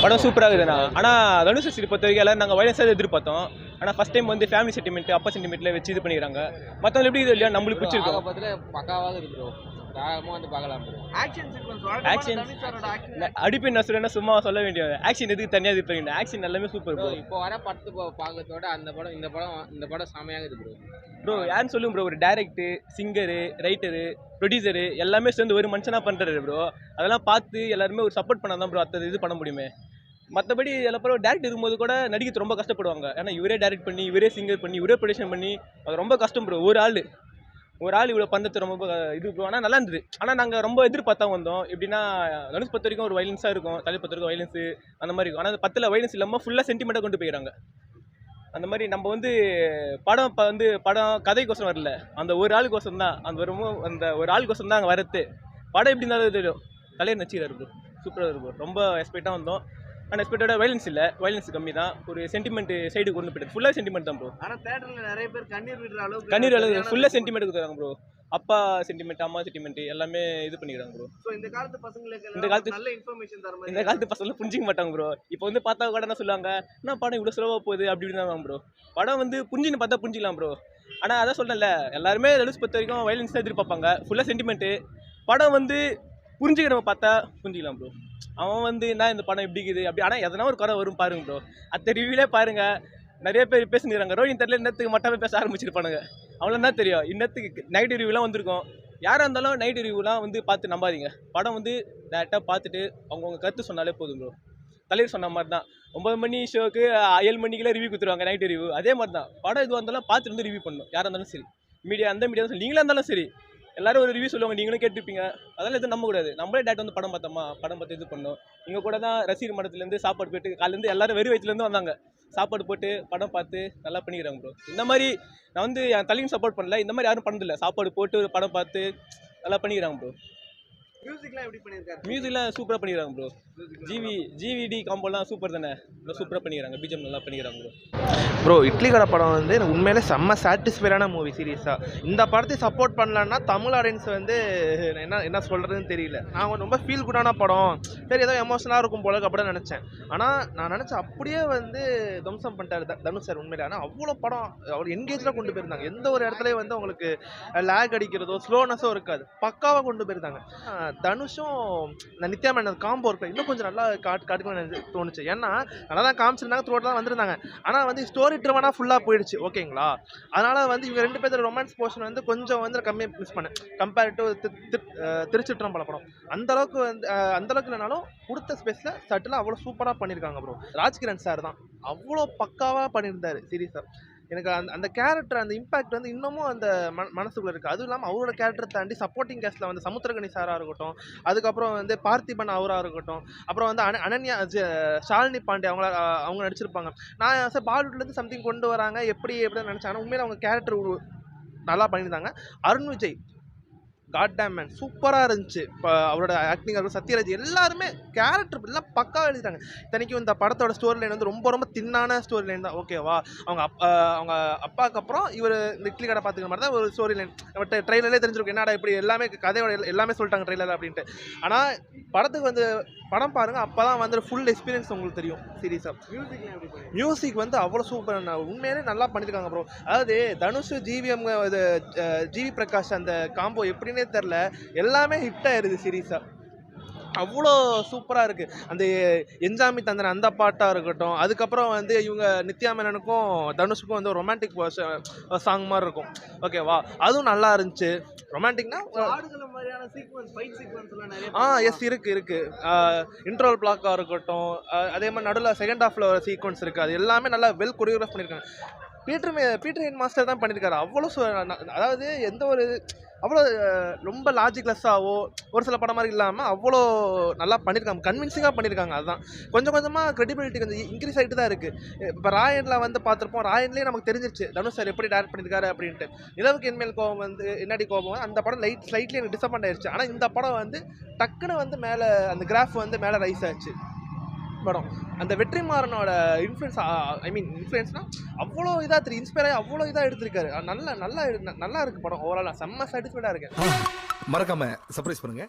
படம் சூப்பராக இருக்குதுண்ணா. ஆனால் தனுஷ் சீரி பொறுத்த வரைக்கும் எல்லோரும் நாங்கள் வயசாக எதிர்பார்த்தோம். ஆனால் ஃபஸ்ட் டைம் வந்து ஃபேமிலி சென்டிமெண்ட் அப்பா சென்டிமெண்ட்டில் வச்சு இது பண்ணிக்கிறாங்க. மற்றவங்க எப்படி இது இல்லையா நம்மளுக்கு பிடிச்சிருக்கோம். பக்காவாக இருக்கு ப்ரோ. தாராளமாக வந்து பார்க்கலாம் ப்ரோ. ஆக்ஷன் அடிப்பின் நசுரன்னா சும்மா சொல்ல வேண்டியது. ஆக்ஷன் எதுக்கு தனியாக இது பண்ணிங்க. ஆக்ஷன் எல்லாமே சூப்பர் ப்ரோ. இப்போ வர படத்து பார்க்கறதோட இந்த படம் செமையாக இருக்குது ப்ரோ. யாருன்னு சொல்லுங்க ப்ரோ. ஒரு டேரக்டரு, சிங்கரு, ரைட்டரு, ப்ரொடியூசரு எல்லாமே சேர்ந்து ஒரு மனுஷனாக பண்ணுறாரு ப்ரோ. அதெல்லாம் பார்த்து எல்லாருமே ஒரு சப்போர்ட் பண்ணால் தான் ப்ரோ அடுத்தது இது பண்ண முடியுமே. மற்றபடி எல்லாப்பறம் டேரக்ட் இருக்கும்போது கூட நடிக்கிறது ரொம்ப கஷ்டப்படுவாங்க. ஏன்னா இவரே டேரக்ட் பண்ணி, இவரே சிங்கர் பண்ணி, இவரே ப்ரொடக்ஷன் பண்ணி அது ரொம்ப கஷ்டம் ப்ரோ. ஒரு ஆள் இவ்வளோ பண்ணுறது ரொம்ப இது ப்ரோ. ஆனால் நல்லா இருந்தது. ஆனால் நாங்கள் ரொம்ப எதிர்பார்த்தா வந்தோம். எப்படின்னா தனுஷ் பொறுத்த வரைக்கும் ஒரு வைலன்ஸாக இருக்கும், தலை பொறுத்த வரைக்கும் வைலன்ஸு அந்த மாதிரி இருக்கும். ஆனால் அந்த 10ல் வைலன்ஸ் இல்லாமல் ஃபுல்லாக சென்டிமெண்ட்டாக கொண்டு போயிடறாங்க. அந்த மாதிரி நம்ம வந்து படம் கதைக்கோசம் வரல, அந்த ஒரு ஆளுக்கோசம் தான். அந்த ஒரு ஆளுக்கோசம் தான் அங்கே வரது. படம் எப்படி இருந்தாலும் தெரியும். தலையை நச்சிக்கிறாரு ப்ரோ. சூப்பராக இருக்கும். ரொம்ப எக்ஸ்பெக்டாக வந்தோம். ஆனால் எக்ஸ்பெக்டோட வைலன்ஸ் இல்லை, வைலன்ஸ் கம்மி தான். ஒரு சென்டிமெண்ட் சைடு கொண்டு போயிட்டு ஃபுல்லாக சென்டிமெண்ட் தான் ப்ரோ. ஆனால் தேட்டரில் நிறைய பேர் கண்ணீர் அளவுக்கு ஃபுல்லாக சென்டிமெண்ட் கொடுக்குறாங்க ப்ரோ. அப்பா சென்டிமெண்ட், அம்மா சென்டிமெண்ட் எல்லாமே இது பண்ணிக்கிறாங்க ப்ரோ. ஸோ இந்த காலத்து பசங்களுக்கு நல்ல இன்ஃபர்மேஷன் தர மாதிரி. இந்த காலத்து பசங்களும் புரிஞ்சிக்க மாட்டாங்க ப்ரோ. இப்போ வந்து பார்த்தா கூட என்ன சொல்லுவாங்க, என்ன படம் இவ்வளோ ஸ்லோவாக போகுது அப்படின்னு தான் ப்ரோ. படம் வந்து புரிஞ்சுன்னு பார்த்தா புரிஞ்சிக்கலாம் ப்ரோ. ஆனால் அதான் சொல்கிறேன்ல, எல்லாருமே தனுஷ் பொறுத்த வரைக்கும் வைலன்ஸ் தான் எதிர்பார்ப்பாங்க, ஃபுல்லாக சென்டிமெண்ட்டு. படம் வந்து புரிஞ்சுக்க நம்ம பார்த்தா புரிஞ்சிக்கலாம் ப்ரோ. அவன் வந்து என்ன இந்த படம் எப்படி இருக்குது அப்படி. ஆனால் எதனா ஒரு குறை வரும் பாருங்க ப்ரோ. அந்த ரிவ்யூலே பாருங்கள், நிறைய பேர் பேசுகிறாங்க. ரோஹின் தெரியல இன்னத்துக்கு மட்டமே பேச ஆரம்பிச்சிருப்பானுங்க. அவ்வளோ தான் தெரியும். இன்னத்துக்கு நைட் ரிவ்யூலாம் வந்திருக்கும். யாராக இருந்தாலும் நைட் ரிவ்யூலாம் வந்து பார்த்து நம்பாதீங்க. படம் வந்து டேரெக்டாக பார்த்துட்டு அவங்கவுங்க கருத்து சொன்னாலே போதும் ப்ரோ. தலைவர் சொன்ன மாதிரி தான். 9 மணி ஷோக்கு 7 மணிக்கெல்லாம் ரிவ்யூ கொடுத்துருவாங்க நைட் ரிவ்யூ. அதே மாதிரி தான் படம் எதுவாக இருந்தாலும் பார்த்துட்டு வந்து ரிவ்யூ பண்ணணும். யாராக இருந்தாலும் சரி, மீடியா அந்த மீடியா தான், நீங்களாக இருந்தாலும் சரி. எல்லாரும் ஒரு ரிவ்யூ சொல்லுவாங்க, நீங்களும் கேட்டுருப்பீங்க. அதெல்லாம் எதுவும் நம்பக்கூடாது. நம்மளே டேட் வந்து படம் பார்த்தோமா, படம் பார்த்து இது பண்ணோம். இங்கே கூட தான் ரசிகர் மடத்துலேருந்து சாப்பாடு போயிட்டு காலேருந்து எல்லாரும் வெறும் வயிற்றுலேருந்து வந்தாங்க. சாப்பாடு போட்டு படம் பார்த்து நல்லா பண்ணிக்கிறாங்க ப்ரோ. இந்த மாதிரி நான் வந்து என் தலையும் சப்போர்ட் பண்ணல, இந்த மாதிரி யாரும் பண்ணதில்லை. சாப்பாடு போட்டு ஒரு படம் பார்த்து நல்லா பண்ணிக்கிறாங்க ப்ரோ. மியூசிக்லாம் எப்படி பண்ணியிருக்காரு? மியூசிக்லாம் சூப்பராக பண்ணிக்கிறாங்க ப்ரோ. ஜிவிடி காம்போலாம் சூப்பர் தானே, நல்லா சூப்பராக பண்ணிக்கிறாங்க. பிஜிஎம் நல்லா பண்ணிக்கிறாங்க ப்ரோ. ப்ரோ இட்லி கடை படம் வந்து எனக்கு உண்மையிலே செம்ம சாட்டிஸ்ஃபைடான மூவி சீரியஸாக. இந்த படத்தை சப்போர்ட் பண்ணலன்னா தமிழ் ஆடியன்ஸ் வந்து என்ன சொல்கிறதுன்னு தெரியல. நான் ரொம்ப ஃபீல் குட்டான படம், சரி ஏதோ எமோஷனலாக இருக்கும் போல அப்படின்னு நினச்சேன். ஆனால் நான் நினச்சேன் அப்படியே வந்து துவம்சம் பண்ணிட்டார் தனுஷ் சார் உண்மையிலே. ஆனால் அவ்வளோ படம் அவர் என்கேஜாக கொண்டு போயிருந்தாங்க. எந்த ஒரு இடத்துலையும் வந்து அவங்களுக்கு லேக் அடிக்கிறதோ ஸ்லோனஸோ இருக்காது, பக்காவாக கொண்டு போயிருந்தாங்க. தனுஷும் இந்த நித்யா மேனன் காம்போ இருக்கு, இன்னும் கொஞ்சம் நல்லா காட்டுக்கணும்னு தோணுச்சு. ஏன்னா நல்லா தான் காமிச்சிருந்தாங்க, த்ரூஅவுட் தான் வந்திருந்தாங்க. ஆனால் வந்து ஸ்டோரி ட்ரிவனாக ஃபுல்லாக போயிடுச்சு ஓகேங்களா. அதனால் வந்து இவங்க 2 பேர் ரொமான்ஸ் போர்ஷன் வந்து கொஞ்சம் வந்து கம்மியாக மிஸ் பண்ணேன் கம்பேர் டு திருச்சிற்றம்பலம் படம். அந்தளவுக்கு வந்து அந்தளவுக்கு இல்லைனாலும் கொடுத்த ஸ்பேஸில் சட்டில் அவ்வளோ சூப்பராக பண்ணியிருக்காங்க ப்ரோ. ராஜ்கிரண் சார் தான் அவ்வளோ பக்காவாக பண்ணியிருந்தார் சீரியஸாக. எனக்கு அந்த கேரக்டர் அந்த இம்பாக்ட் வந்து இன்னமும் அந்த மனசுக்குள்ளே இருக்குது. அதுவும் இல்லாமல் அவரோட கேரக்டரை தாண்டி சப்போர்ட்டிங் கேஸ்ட்டில் வந்து சமுத்திரகனி சாராக இருக்கட்டும், அதுக்கப்புறம் வந்து பார்த்திபன் அவராக இருக்கட்டும், அப்புறம் வந்து அனன்யா ஷாலினி பாண்டே அவங்க நடிச்சிருப்பாங்க. நான் சார் பாலிவுட்லேருந்து சம்திங் கொண்டு வராங்க எப்படின்னு நினச்சேன். ஆனால் உண்மையில அவங்க கேரக்டர் நல்லா பண்ணியிருந்தாங்க. அருண் விஜய் காட் மேன் சூப்பராக இருந்துச்சு. இப்போ அவரோட ஆக்டிங் இருக்கும், சத்யராஜ் எல்லாருமே கேரக்டர் எல்லாம் பக்காவாக எழுதிட்டாங்க. இத்தனைக்கும் இந்த படத்தோட ஸ்டோரி லைன் வந்து ரொம்ப தின்னான ஸ்டோரி லைன் தான் ஓகேவா. அவங்க அப்பாவுக்கு அப்புறம் இவர் இந்த இட்லி கடை பார்த்துக்கிற மாதிரி தான் ஒரு ஸ்டோரி லைன். ட்ரெயிலர்லேயே தெரிஞ்சிருக்கும் என்னடா இப்படி எல்லாமே கதையோட எல்லாமே சொல்லிட்டாங்க ட்ரெயிலர் அப்படின்ட்டு. ஆனால் படத்துக்கு வந்து படம் பாருங்கள், அப்போ தான் வந்து ஃபுல் எக்ஸ்பீரியன்ஸ் உங்களுக்கு தெரியும் சீரியஸாக. மியூசிக் வந்து அவ்வளோ சூப்பர், உண்மையிலே நல்லா பண்ணியிருக்காங்க ப்ரோ. அதாவது தனுஷ் ஜிவி பிரகாஷ் அந்த காம்போ எப்படின்னே தெரில, எல்லாமே ஹிட் ஆயிடுது சீரியஸாக. அவ்வளோ சூப்பராக இருக்குது. அந்த என்ஜாமி தந்தன அந்த பாட்டாக இருக்கட்டும், அதுக்கப்புறம் வந்து இவங்க நித்யா மேனனுக்கும் தனுஷுக்கும் வந்து ரொமான்டிக் சாங் மாதிரி இருக்கும் ஓகேவா, அதுவும் நல்லா இருந்துச்சு. ரொமான்டிக்னா எஸ் இருக்குது. இன்ட்ரோல் பிளாக்காக இருக்கட்டும், அதே மாதிரி நடுவில் செகண்ட் ஹாஃபில் ஒரு சீக்வன்ஸ் இருக்குது, அது எல்லாமே நல்லா வெல் கொரியோகிராஃப் பண்ணியிருக்காங்க. பீட்டர் ஹெயின் மாஸ்டர் தான் பண்ணியிருக்காரு. அவ்வளோ அதாவது எந்த ஒரு அவ்வளோ ரொம்ப லாஜிக்லெஸ்ஸாகவோ ஒரு சில படம் மாதிரி இல்லாமல் அவ்வளோ நல்லா பண்ணியிருக்காங்க, கன்வின்சிங்காக பண்ணியிருக்காங்க. அதுதான் கொஞ்சம் கொஞ்சமாக க்ரெடிபிலிட்டி கொஞ்சம் இன்க்ரீஸ் ஆகிட்டு தான் இருக்குது. இப்போ ராயனில் வந்து பார்த்துருப்போம், ராயன்லேயே நமக்கு தெரிஞ்சிருச்சு தனுஷ் சார் எப்படி டேரக்ட் பண்ணியிருக்காரு அப்படின்ட்டு. நிலவுக்கு என்மேல் கோபம் வந்து என்னடி கோபம் அந்த படம் ஸ்லைட்லி எனக்கு டிசப்பாயிண்ட் ஆயிடுச்சு. ஆனால் இந்த படம் வந்து டக்குன்னு வந்து மேலே அந்த கிராஃப் வந்து மேலே ரைஸ் ஆச்சு படம். அந்த வெற்றிமாறனோட இன்ஃப்ளூயன்ஸ்னால் அவ்வளோ இதாக இன்ஸ்பயர் ஆகி அவ்வளோ இதாக எடுத்திருக்காரு. நல்லா இருக்குது படம். ஓவராலாக செம்ம சாட்டிஸ்ஃபைடாக இருக்கேன். மறக்காம சர்ப்ரைஸ் பண்ணுங்க.